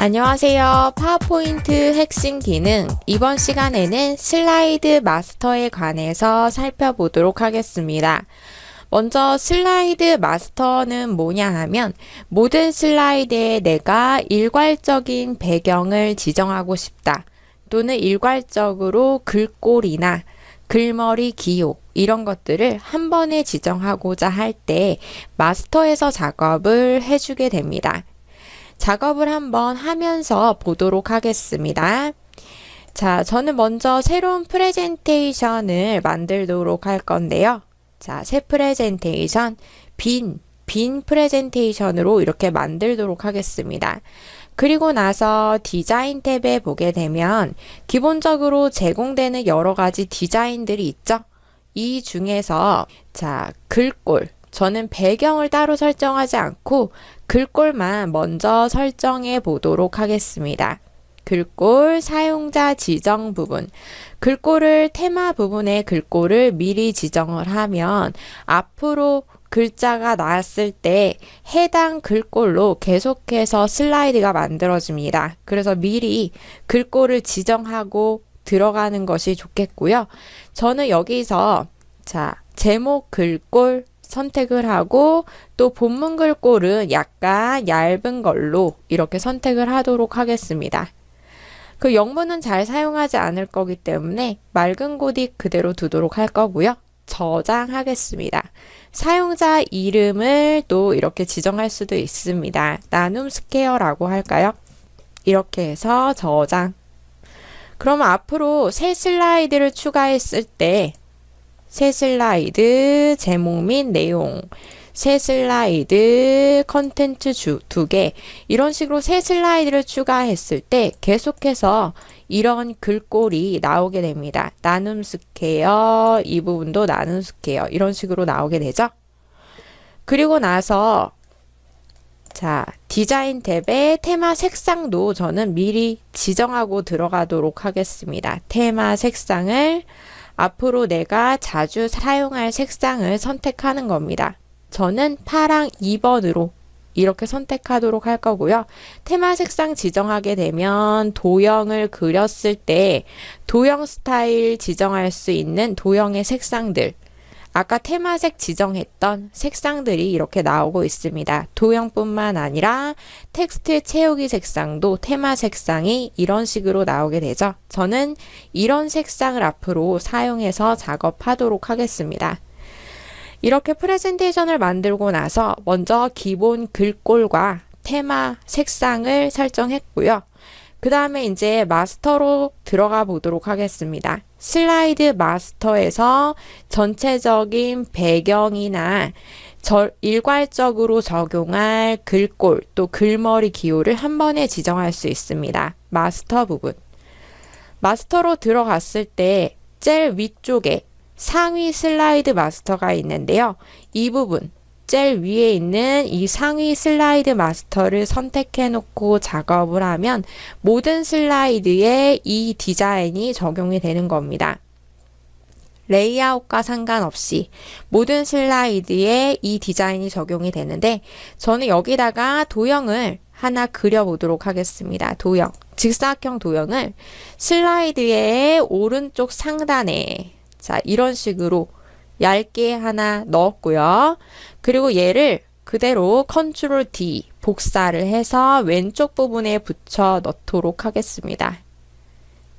안녕하세요. 파워포인트 핵심 기능. 이번 시간에는 슬라이드 마스터에 관해서 살펴보도록 하겠습니다. 먼저 슬라이드 마스터는 뭐냐 하면 모든 슬라이드에 내가 일괄적인 배경을 지정하고 싶다. 또는 일괄적으로 글꼴이나 글머리 기호 이런 것들을 한 번에 지정하고자 할 때 마스터에서 작업을 해주게 됩니다. 작업을 한번 하면서 보도록 하겠습니다. 자, 저는 먼저 새로운 프레젠테이션을 만들도록 할 건데요. 자, 새 프레젠테이션, 빈 프레젠테이션으로 이렇게 만들도록 하겠습니다. 그리고 나서 디자인 탭에 보게 되면 기본적으로 제공되는 여러 가지 디자인들이 있죠. 이 중에서 자, 글꼴. 저는 배경을 따로 설정하지 않고 글꼴만 먼저 설정해 보도록 하겠습니다. 글꼴 사용자 지정 부분. 글꼴을 테마 부분에 글꼴을 미리 지정을 하면 앞으로 글자가 나왔을 때 해당 글꼴로 계속해서 슬라이드가 만들어집니다. 그래서 미리 글꼴을 지정하고 들어가는 것이 좋겠고요. 저는 여기서 자, 제목 글꼴 선택을 하고 또 본문 글꼴은 약간 얇은 걸로 이렇게 선택을 하도록 하겠습니다. 그 영문은 잘 사용하지 않을 거기 때문에 맑은 고딕 그대로 두도록 할 거고요. 저장하겠습니다. 사용자 이름을 또 이렇게 지정할 수도 있습니다. 나눔 스퀘어라고 할까요? 이렇게 해서 저장. 그러면 앞으로 새 슬라이드를 추가했을 때 새 슬라이드 제목 및 내용, 새 슬라이드 컨텐츠 두 개 이런 식으로 새 슬라이드를 추가했을 때 계속해서 이런 글꼴이 나오게 됩니다. 나눔 스퀘어, 이 부분도 나눔 스퀘어 이런 식으로 나오게 되죠. 그리고 나서 자, 디자인 탭에 테마 색상도 저는 미리 지정하고 들어가도록 하겠습니다. 테마 색상을 앞으로 내가 자주 사용할 색상을 선택하는 겁니다. 저는 파랑 2번으로 이렇게 선택하도록 할 거고요. 테마 색상 지정하게 되면 도형을 그렸을 때 도형 스타일 지정할 수 있는 도형의 색상들, 아까 테마색 지정했던 색상들이 이렇게 나오고 있습니다. 도형뿐만 아니라 텍스트 채우기 색상도 테마 색상이 이런 식으로 나오게 되죠. 저는 이런 색상을 앞으로 사용해서 작업하도록 하겠습니다. 이렇게 프레젠테이션을 만들고 나서 먼저 기본 글꼴과 테마 색상을 설정했고요. 그 다음에 이제 마스터로 들어가 보도록 하겠습니다. 슬라이드 마스터에서 전체적인 배경이나 일괄적으로 적용할 글꼴 또 글머리 기호를 한 번에 지정할 수 있습니다. 마스터 부분. 마스터로 들어갔을 때 제일 위쪽에 상위 슬라이드 마스터가 있는데요. 이 부분 제일 위에 있는 이 상위 슬라이드 마스터를 선택해 놓고 작업을 하면 모든 슬라이드에 이 디자인이 적용이 되는 겁니다. 레이아웃과 상관없이 모든 슬라이드에 이 디자인이 적용이 되는데 저는 여기다가 도형을 하나 그려보도록 하겠습니다. 도형, 직사각형 도형을 슬라이드의 오른쪽 상단에 자, 이런 식으로 얇게 하나 넣었고요. 그리고 얘를 그대로 컨트롤 D 복사를 해서 왼쪽 부분에 붙여 넣도록 하겠습니다.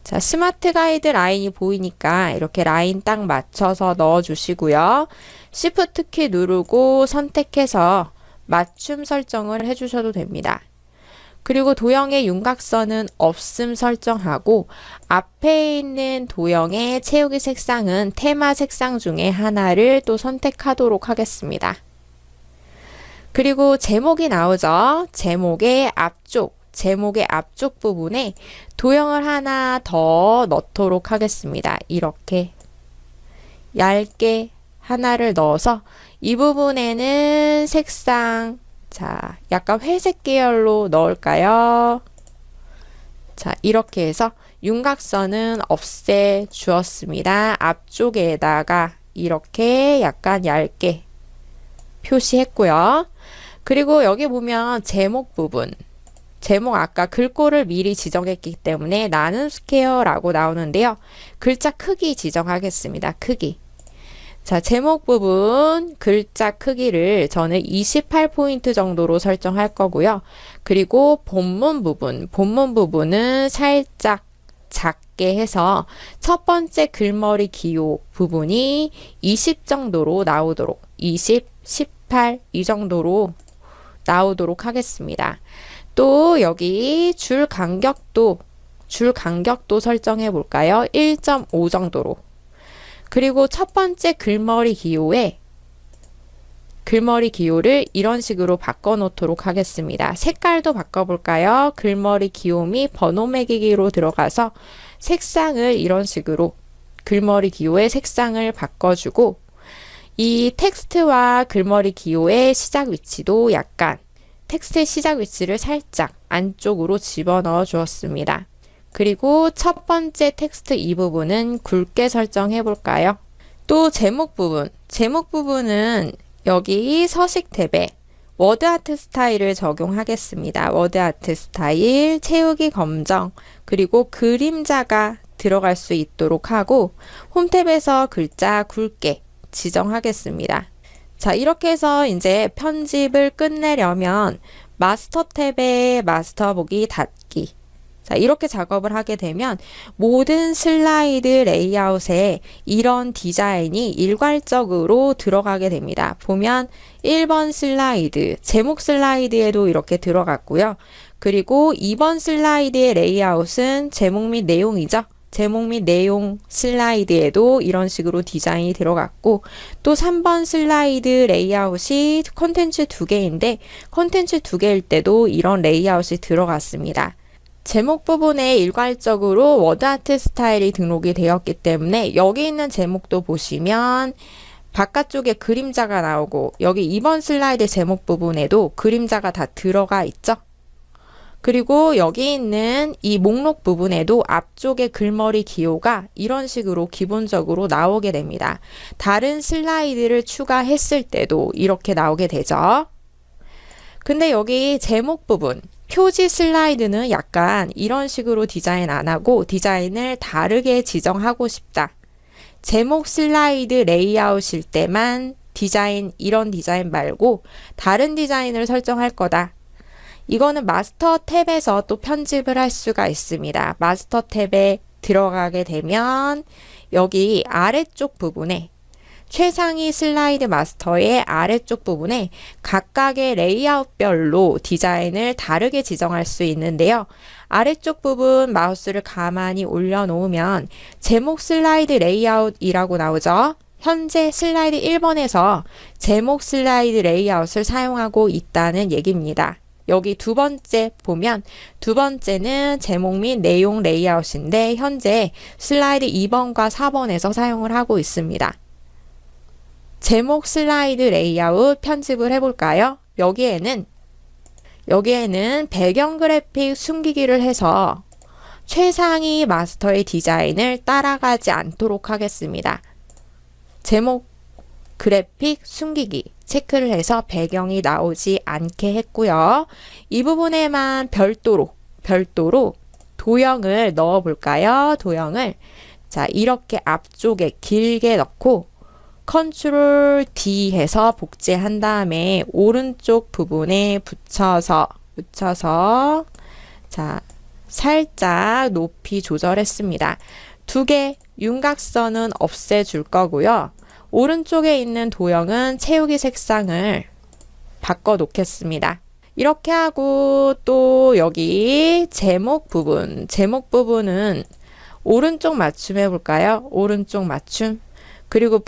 자, 스마트 가이드 라인이 보이니까 이렇게 라인 딱 맞춰서 넣어 주시고요. Shift 키 누르고 선택해서 맞춤 설정을 해 주셔도 됩니다. 그리고 도형의 윤곽선은 없음 설정하고 앞에 있는 도형의 채우기 색상은 테마 색상 중에 하나를 또 선택하도록 하겠습니다. 그리고 제목이 나오죠. 제목의 앞쪽 부분에 도형을 하나 더 넣도록 하겠습니다. 이렇게 얇게 하나를 넣어서 이 부분에는 색상 자, 약간 회색 계열로 넣을까요? 자, 이렇게 해서 윤곽선은 없애 주었습니다. 앞쪽에다가 이렇게 약간 얇게 표시했고요. 그리고 여기 보면 제목 부분 제목 아까 글꼴을 미리 지정했기 때문에 나는 스퀘어라고 나오는데요. 글자 크기 지정하겠습니다. 크기. 자, 제목 부분 글자 크기를 저는 28포인트 정도로 설정할 거고요. 그리고 본문 부분은 살짝 작게 해서 첫 번째 글머리 기호 부분이 20 정도로 나오도록 20, 18 이 정도로 나오도록 하겠습니다. 또 여기 줄 간격도 설정해 볼까요? 1.5 정도로. 그리고 첫 번째 글머리 기호를 이런 식으로 바꿔 놓도록 하겠습니다. 색깔도 바꿔볼까요? 글머리 기호 및 번호 매기기로 들어가서 색상을 이런 식으로 글머리 기호의 색상을 바꿔주고 이 텍스트와 글머리 기호의 시작 위치도 약간 텍스트의 시작 위치를 살짝 안쪽으로 집어넣어 주었습니다. 그리고 첫 번째 텍스트 이 부분은 굵게 설정해 볼까요? 또 제목 부분은 여기 서식 탭에 워드 아트 스타일을 적용하겠습니다. 워드 아트 스타일, 채우기 검정, 그리고 그림자가 들어갈 수 있도록 하고 홈 탭에서 글자 굵게 지정하겠습니다. 자, 이렇게 해서 이제 편집을 끝내려면 마스터 탭에 마스터 보기 닫기. 자, 이렇게 작업을 하게 되면 모든 슬라이드 레이아웃에 이런 디자인이 일괄적으로 들어가게 됩니다. 보면 1번 슬라이드, 제목 슬라이드에도 이렇게 들어갔고요. 그리고 2번 슬라이드의 레이아웃은 제목 및 내용이죠. 제목 및 내용 슬라이드에도 이런 식으로 디자인이 들어갔고 또 3번 슬라이드 레이아웃이 콘텐츠 2개인데 콘텐츠 2개일 때도 이런 레이아웃이 들어갔습니다. 제목 부분에 일괄적으로 워드아트 스타일이 등록이 되었기 때문에 여기 있는 제목도 보시면 바깥쪽에 그림자가 나오고 여기 2번 슬라이드 제목 부분에도 그림자가 다 들어가 있죠. 그리고 여기 있는 이 목록 부분에도 앞쪽에 글머리 기호가 이런 식으로 기본적으로 나오게 됩니다. 다른 슬라이드를 추가했을 때도 이렇게 나오게 되죠. 근데 여기 제목 부분, 표지 슬라이드는 약간 이런 식으로 디자인 안 하고 디자인을 다르게 지정하고 싶다. 제목 슬라이드 레이아웃일 때만 이런 디자인 말고 다른 디자인을 설정할 거다. 이거는 마스터 탭에서 또 편집을 할 수가 있습니다. 마스터 탭에 들어가게 되면 여기 아래쪽 부분에 최상위 슬라이드 마스터의 아래쪽 부분에 각각의 레이아웃별로 디자인을 다르게 지정할 수 있는데요. 아래쪽 부분 마우스를 가만히 올려놓으면 제목 슬라이드 레이아웃이라고 나오죠. 현재 슬라이드 1번에서 제목 슬라이드 레이아웃을 사용하고 있다는 얘기입니다. 여기 두 번째 보면 두 번째는 제목 및 내용 레이아웃인데 현재 슬라이드 2번과 4번에서 사용을 하고 있습니다. 제목 슬라이드 레이아웃 편집을 해볼까요? 여기에는 배경 그래픽 숨기기를 해서 최상위 마스터의 디자인을 따라가지 않도록 하겠습니다. 제목 그래픽 숨기기 체크를 해서 배경이 나오지 않게 했고요. 이 부분에만 별도로 도형을 넣어 볼까요? 도형을 자 이렇게 앞쪽에 길게 넣고 컨트롤 D 해서 복제한 다음에 오른쪽 부분에 붙여서 자 살짝 높이 조절했습니다. 두 개 윤곽선은 없애줄 거고요. 오른쪽에 있는 도형은 채우기 색상을 바꿔 놓겠습니다. 이렇게 하고 또 여기 제목 부분은 오른쪽 맞춤 해볼까요? 오른쪽 맞춤. 그리고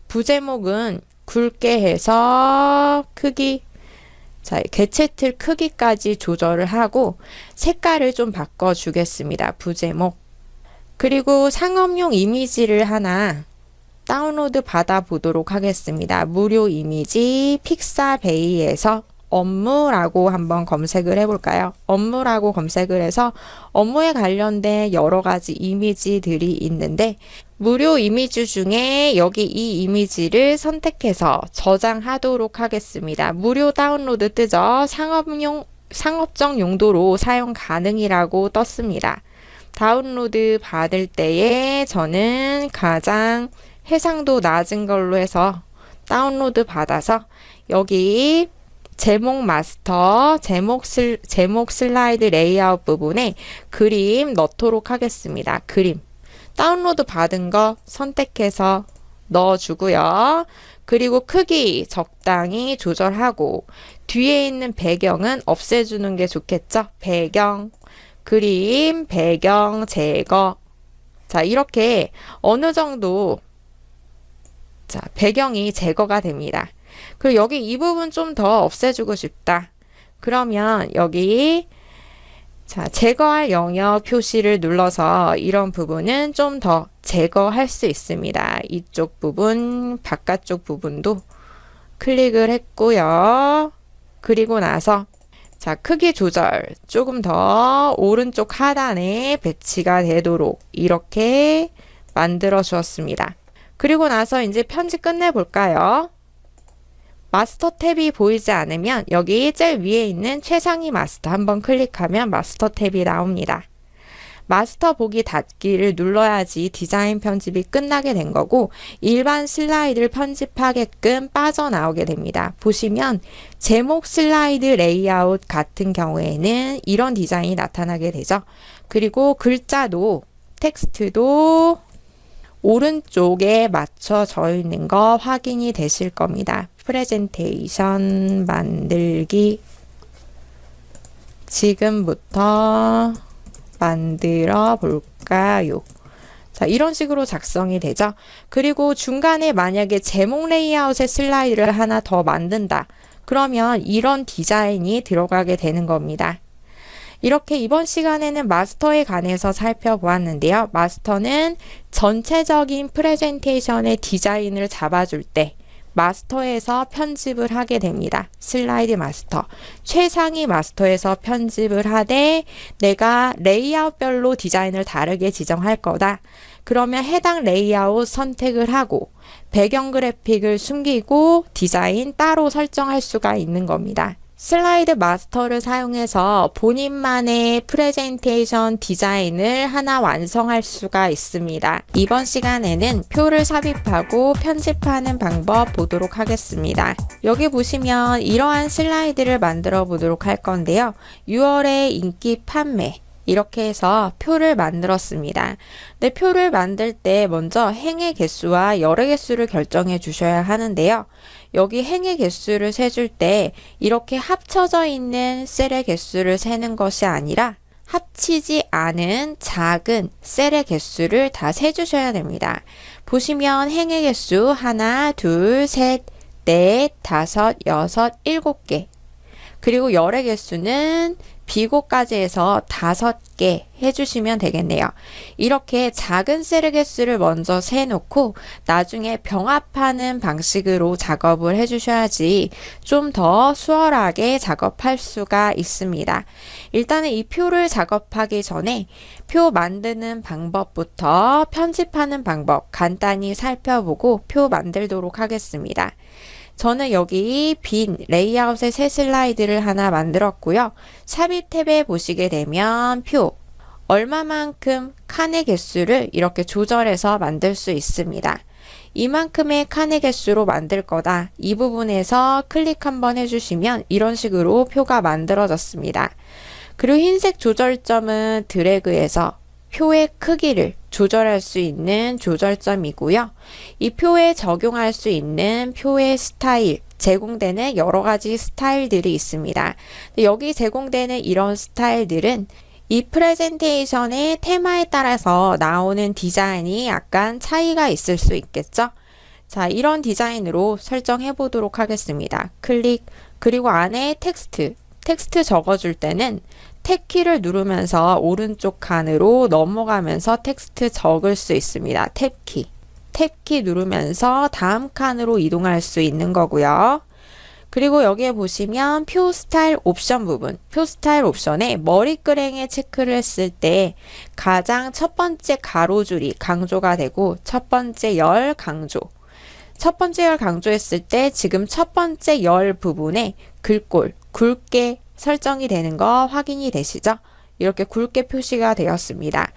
부제목은 굵게 해서 크기, 자, 개체 틀 크기까지 조절을 하고 색깔을 좀 바꿔주겠습니다. 부제목. 그리고 상업용 이미지를 하나 다운로드 받아 보도록 하겠습니다. 무료 이미지 픽사베이에서 업무라고 한번 검색을 해볼까요? 업무라고 검색을 해서 업무에 관련된 여러 가지 이미지들이 있는데 무료 이미지 중에 여기 이 이미지를 선택해서 저장하도록 하겠습니다. 무료 다운로드 뜨죠? 상업용 상업적 용도로 사용 가능이라고 떴습니다. 다운로드 받을 때에 저는 가장 해상도 낮은 걸로 해서 다운로드 받아서 여기 제목 마스터, 제목 슬라이드 레이아웃 부분에 그림 넣도록 하겠습니다. 그림. 다운로드 받은 거 선택해서 넣어주고요. 그리고 크기 적당히 조절하고 뒤에 있는 배경은 없애주는 게 좋겠죠? 배경, 그림, 배경, 제거. 자, 이렇게 어느 정도 자, 배경이 제거가 됩니다. 그리고 여기 이 부분 좀 더 없애주고 싶다. 그러면 여기 자, 제거할 영역 표시를 눌러서 이런 부분은 좀 더 제거할 수 있습니다. 이쪽 부분, 바깥쪽 부분도 클릭을 했고요. 그리고 나서 자, 크기 조절 조금 더 오른쪽 하단에 배치가 되도록 이렇게 만들어 주었습니다. 그리고 나서 이제 편집 끝내 볼까요? 마스터 탭이 보이지 않으면 여기 제일 위에 있는 최상위 마스터 한번 클릭하면 마스터 탭이 나옵니다. 마스터 보기 닫기를 눌러야지 디자인 편집이 끝나게 된 거고 일반 슬라이드를 편집하게끔 빠져나오게 됩니다. 보시면 제목 슬라이드 레이아웃 같은 경우에는 이런 디자인이 나타나게 되죠. 그리고 글자도 텍스트도 오른쪽에 맞춰져 있는 거 확인이 되실 겁니다. 프레젠테이션 만들기 지금부터 만들어 볼까요? 자, 이런 식으로 작성이 되죠. 그리고 중간에 만약에 제목 레이아웃의 슬라이드를 하나 더 만든다. 그러면 이런 디자인이 들어가게 되는 겁니다. 이렇게 이번 시간에는 마스터에 관해서 살펴보았는데요. 마스터는 전체적인 프레젠테이션의 디자인을 잡아줄 때 마스터에서 편집을 하게 됩니다. 슬라이드 마스터. 최상위 마스터에서 편집을 하되 내가 레이아웃별로 디자인을 다르게 지정할 거다. 그러면 해당 레이아웃 선택을 하고 배경 그래픽을 숨기고 디자인 따로 설정할 수가 있는 겁니다. 슬라이드 마스터를 사용해서 본인만의 프레젠테이션 디자인을 하나 완성할 수가 있습니다. 이번 시간에는 표를 삽입하고 편집하는 방법 보도록 하겠습니다. 여기 보시면 이러한 슬라이드를 만들어 보도록 할 건데요. 6월의 인기 판매 이렇게 해서 표를 만들었습니다. 근데 표를 만들 때 먼저 행의 개수와 열의 개수를 결정해 주셔야 하는데요. 여기 행의 개수를 세줄 때 이렇게 합쳐져 있는 셀의 개수를 세는 것이 아니라 합치지 않은 작은 셀의 개수를 다 세주셔야 됩니다. 보시면 행의 개수 하나, 둘, 셋, 넷, 다섯, 여섯, 일곱 개. 그리고 열의 개수는 비고까지 해서 5개 해주시면 되겠네요. 이렇게 작은 셀의 개수를 먼저 세놓고 나중에 병합하는 방식으로 작업을 해주셔야지 좀 더 수월하게 작업할 수가 있습니다. 일단은 이 표를 작업하기 전에 표 만드는 방법부터 편집하는 방법 간단히 살펴보고 표 만들도록 하겠습니다. 저는 여기 빈 레이아웃의 새 슬라이드를 하나 만들었고요. 삽입 탭에 보시게 되면 표, 얼마만큼 칸의 개수를 이렇게 조절해서 만들 수 있습니다. 이만큼의 칸의 개수로 만들 거다. 이 부분에서 클릭 한번 해주시면 이런 식으로 표가 만들어졌습니다. 그리고 흰색 조절점은 드래그해서 표의 크기를 조절할 수 있는 조절점이고요. 이 표에 적용할 수 있는 표의 스타일, 제공되는 여러 가지 스타일들이 있습니다. 여기 제공되는 이런 스타일들은 이 프레젠테이션의 테마에 따라서 나오는 디자인이 약간 차이가 있을 수 있겠죠? 자, 이런 디자인으로 설정해 보도록 하겠습니다. 클릭, 그리고 안에 텍스트 적어줄 때는 탭키를 누르면서 오른쪽 칸으로 넘어가면서 텍스트 적을 수 있습니다. 탭키 누르면서 다음 칸으로 이동할 수 있는 거고요. 그리고 여기에 보시면 표 스타일 옵션 부분, 표 스타일 옵션에 머리끄랭에 체크를 했을 때 가장 첫 번째 가로줄이 강조가 되고 첫 번째 열 강조. 첫 번째 열 강조했을 때 지금 첫 번째 열 부분에 글꼴 굵게 설정이 되는 거 확인이 되시죠? 이렇게 굵게 표시가 되었습니다.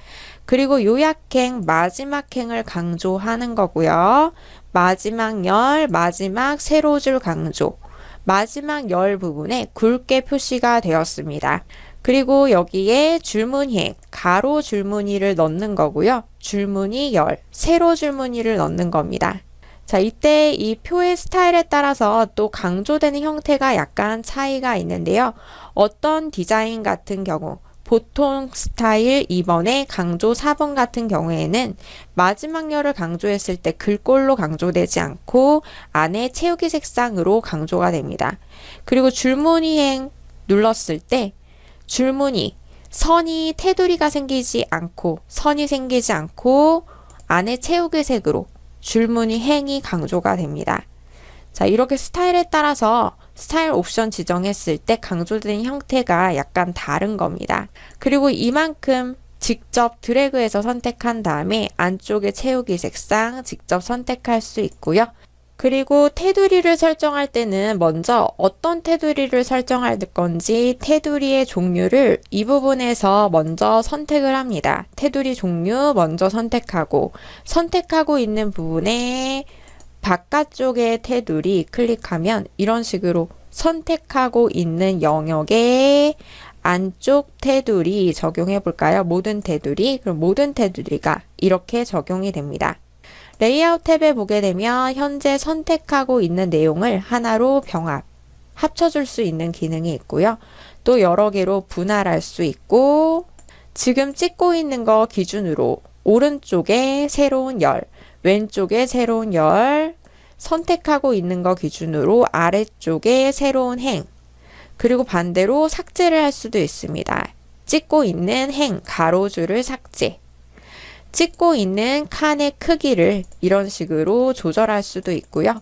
그리고 요약행, 마지막 행을 강조하는 거고요. 마지막 열, 마지막 세로줄 강조. 마지막 열 부분에 굵게 표시가 되었습니다. 그리고 여기에 줄무늬행, 가로 줄무늬를 넣는 거고요. 줄무늬 열, 세로 줄무늬를 넣는 겁니다. 자, 이때 이 표의 스타일에 따라서 또 강조되는 형태가 약간 차이가 있는데요. 어떤 디자인 같은 경우, 보통 스타일 2번에 강조 4번 같은 경우에는 마지막 열을 강조했을 때 글꼴로 강조되지 않고 안에 채우기 색상으로 강조가 됩니다. 그리고 줄무늬행 눌렀을 때 줄무늬, 선이 테두리가 생기지 않고 선이 생기지 않고 안에 채우기 색으로 줄무늬 행이 강조가 됩니다. 자, 이렇게 스타일에 따라서 스타일 옵션 지정했을 때 강조되는 형태가 약간 다른 겁니다. 그리고 이만큼 직접 드래그해서 선택한 다음에 안쪽에 채우기 색상 직접 선택할 수 있고요. 그리고 테두리를 설정할 때는 먼저 어떤 테두리를 설정할 건지 테두리의 종류를 이 부분에서 먼저 선택을 합니다. 테두리 종류 먼저 선택하고 있는 부분에 바깥쪽의 테두리 클릭하면 이런 식으로 선택하고 있는 영역에 안쪽 테두리 적용해 볼까요? 모든 테두리, 그럼 모든 테두리가 이렇게 적용이 됩니다. 레이아웃 탭에 보게 되면 현재 선택하고 있는 내용을 하나로 병합, 합쳐줄 수 있는 기능이 있고요. 또 여러 개로 분할할 수 있고 지금 찍고 있는 거 기준으로 오른쪽에 새로운 열, 왼쪽에 새로운 열, 선택하고 있는 거 기준으로 아래쪽에 새로운 행, 그리고 반대로 삭제를 할 수도 있습니다. 찍고 있는 행, 가로줄을 삭제, 찍고 있는 칸의 크기를 이런 식으로 조절할 수도 있고요.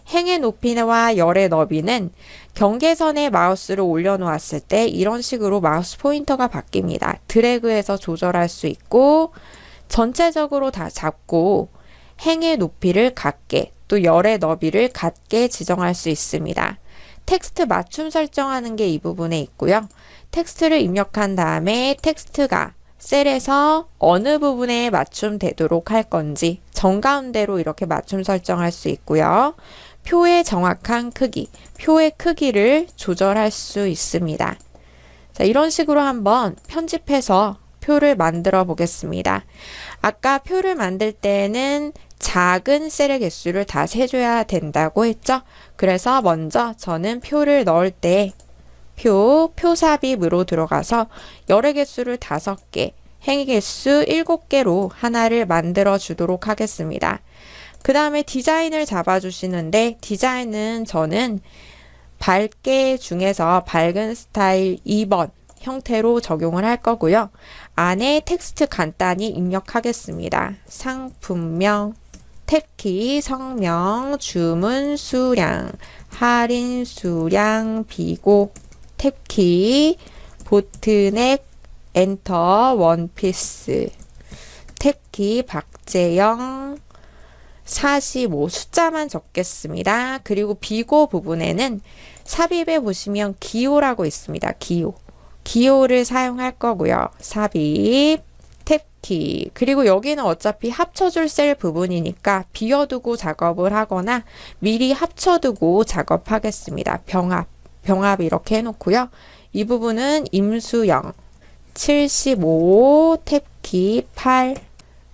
행의 높이와 열의 너비는 경계선에 마우스를 올려놓았을 때 이런 식으로 마우스 포인터가 바뀝니다. 드래그해서 조절할 수 있고 전체적으로 다 잡고 행의 높이를 같게 또 열의 너비를 같게 지정할 수 있습니다. 텍스트 맞춤 설정하는 게 이 부분에 있고요. 텍스트를 입력한 다음에 텍스트가 셀에서 어느 부분에 맞춤되도록 할 건지 정가운데로 이렇게 맞춤 설정할 수 있고요. 표의 정확한 크기, 표의 크기를 조절할 수 있습니다. 자, 이런 식으로 한번 편집해서 표를 만들어 보겠습니다. 아까 표를 만들 때는 작은 셀의 개수를 다 세줘야 된다고 했죠? 그래서 먼저 저는 표를 넣을 때 표삽입으로 들어가서 열의 개수를 5개, 행의 개수 7개로 하나를 만들어 주도록 하겠습니다. 그 다음에 디자인을 잡아주시는데 디자인은 저는 밝게 중에서 밝은 스타일 2번 형태로 적용을 할 거고요. 안에 텍스트 간단히 입력하겠습니다. 상품명, 탭키, 성명, 주문 수량, 할인 수량, 비고, 탭키, 보트넥, 엔터, 원피스, 탭키, 박재영, 45 숫자만 적겠습니다. 그리고 비고 부분에는 삽입에 보시면 기호라고 있습니다. 기호를 사용할 거고요. 삽입, 탭키, 그리고 여기는 어차피 합쳐줄 셀 부분이니까 비워두고 작업을 하거나 미리 합쳐두고 작업하겠습니다. 병합 이렇게 해놓고요. 이 부분은 임수영, 75, 탭키, 8,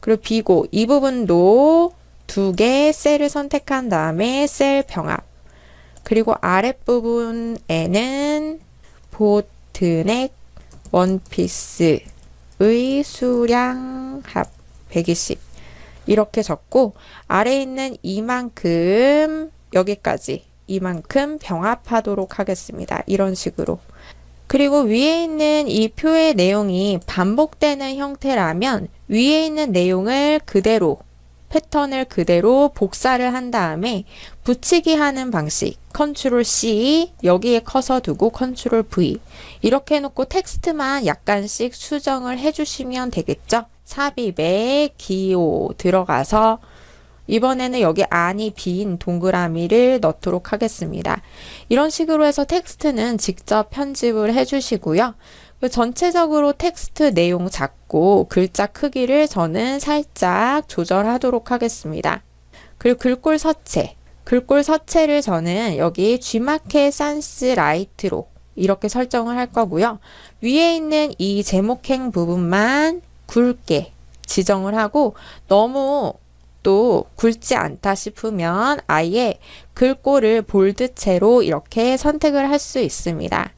그리고 비고 이 부분도 2개 셀을 선택한 다음에 셀 병합, 그리고 아랫부분에는 보트넥, 원피스의 수량 합 120 이렇게 적고 아래에 있는 이만큼 여기까지 이만큼 병합하도록 하겠습니다. 이런 식으로. 그리고 위에 있는 이 표의 내용이 반복되는 형태라면 위에 있는 내용을 그대로 패턴을 그대로 복사를 한 다음에 붙이기 하는 방식 컨트롤 C 여기에 커서 두고 컨트롤 V 이렇게 해놓고 텍스트만 약간씩 수정을 해주시면 되겠죠. 삽입에 기호 들어가서 이번에는 여기 안이 빈 동그라미를 넣도록 하겠습니다. 이런 식으로 해서 텍스트는 직접 편집을 해주시고요. 전체적으로 텍스트 내용 작고 글자 크기를 저는 살짝 조절하도록 하겠습니다. 그리고 글꼴 서체. 글꼴 서체를 저는 여기 G마켓 산스 라이트로 이렇게 설정을 할 거고요. 위에 있는 이 제목행 부분만 굵게 지정을 하고 너무 또 굵지 않다 싶으면 아예 글꼴을 볼드체로 이렇게 선택을 할 수 있습니다.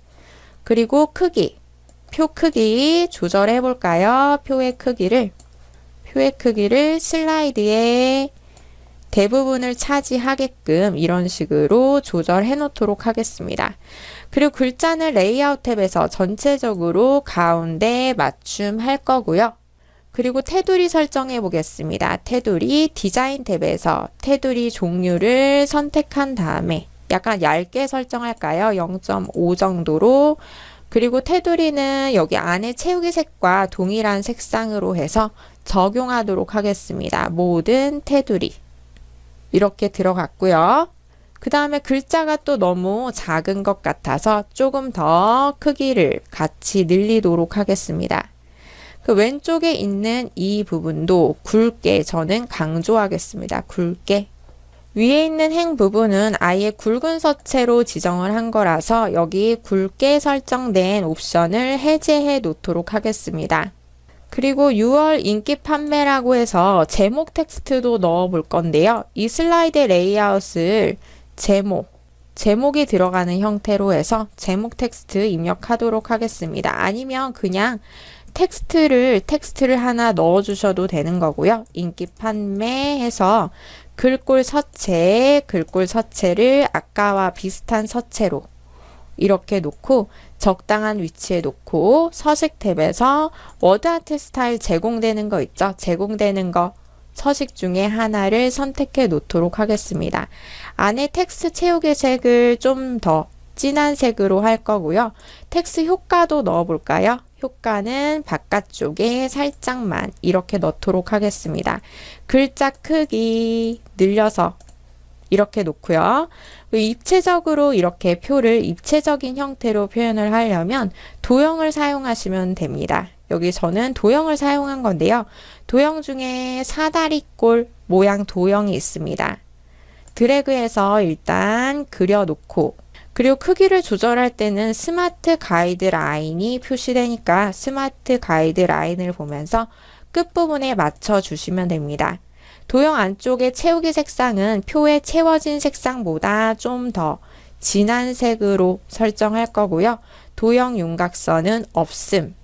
그리고 크기, 표 크기 조절해 볼까요? 표의 크기를 슬라이드의 대부분을 차지하게끔 이런 식으로 조절해 놓도록 하겠습니다. 그리고 글자는 레이아웃 탭에서 전체적으로 가운데 맞춤할 거고요. 그리고 테두리 설정해 보겠습니다. 테두리 디자인 탭에서 테두리 종류를 선택한 다음에 약간 얇게 설정할까요? 0.5 정도로. 그리고 테두리는 여기 안에 채우기 색과 동일한 색상으로 해서 적용하도록 하겠습니다. 모든 테두리 이렇게 들어갔고요. 그 다음에 글자가 또 너무 작은 것 같아서 조금 더 크기를 같이 늘리도록 하겠습니다. 그 왼쪽에 있는 이 부분도 굵게 저는 강조하겠습니다. 굵게. 위에 있는 행 부분은 아예 굵은 서체로 지정을 한 거라서 여기 굵게 설정된 옵션을 해제해 놓도록 하겠습니다. 그리고 6월 인기 판매라고 해서 제목 텍스트도 넣어 볼 건데요. 이 슬라이드 레이아웃을 제목이 들어가는 형태로 해서 제목 텍스트 입력하도록 하겠습니다. 아니면 그냥 텍스트를 하나 넣어 주셔도 되는 거고요. 인기 판매해서 글꼴 서체를 아까와 비슷한 서체로 이렇게 놓고 적당한 위치에 놓고 서식 탭에서 워드 아트 스타일 제공되는 거 있죠? 제공되는 거 서식 중에 하나를 선택해 놓도록 하겠습니다. 안에 텍스트 채우기 색을 좀 더 진한 색으로 할 거고요. 텍스트 효과도 넣어 볼까요? 효과는 바깥쪽에 살짝만 이렇게 넣도록 하겠습니다. 글자 크기 늘려서 이렇게 놓고요. 입체적으로 이렇게 표를 입체적인 형태로 표현을 하려면 도형을 사용하시면 됩니다. 여기 저는 도형을 사용한 건데요. 도형 중에 사다리꼴 모양 도형이 있습니다. 드래그해서 일단 그려놓고 그리고 크기를 조절할 때는 스마트 가이드 라인이 표시되니까 스마트 가이드 라인을 보면서 끝부분에 맞춰 주시면 됩니다. 도형 안쪽의 채우기 색상은 표에 채워진 색상보다 좀 더 진한 색으로 설정할 거고요. 도형 윤곽선은 없음.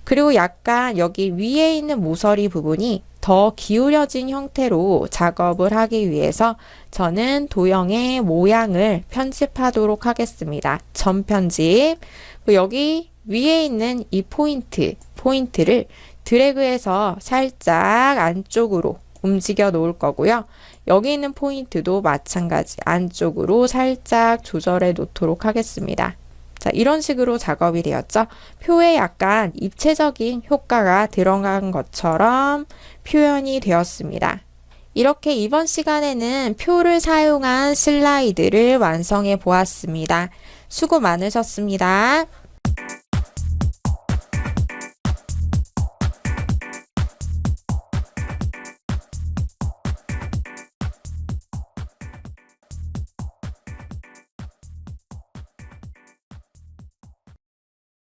그리고 약간 여기 위에 있는 모서리 부분이 더 기울여진 형태로 작업을 하기 위해서 저는 도형의 모양을 편집하도록 하겠습니다. 점 편집. 여기 위에 있는 이 포인트를 드래그해서 살짝 안쪽으로 움직여 놓을 거고요. 여기 있는 포인트도 마찬가지 안쪽으로 살짝 조절해 놓도록 하겠습니다. 자, 이런 식으로 작업이 되었죠. 표에 약간 입체적인 효과가 들어간 것처럼 표현이 되었습니다. 이렇게 이번 시간에는 표를 사용한 슬라이드를 완성해 보았습니다. 수고 많으셨습니다.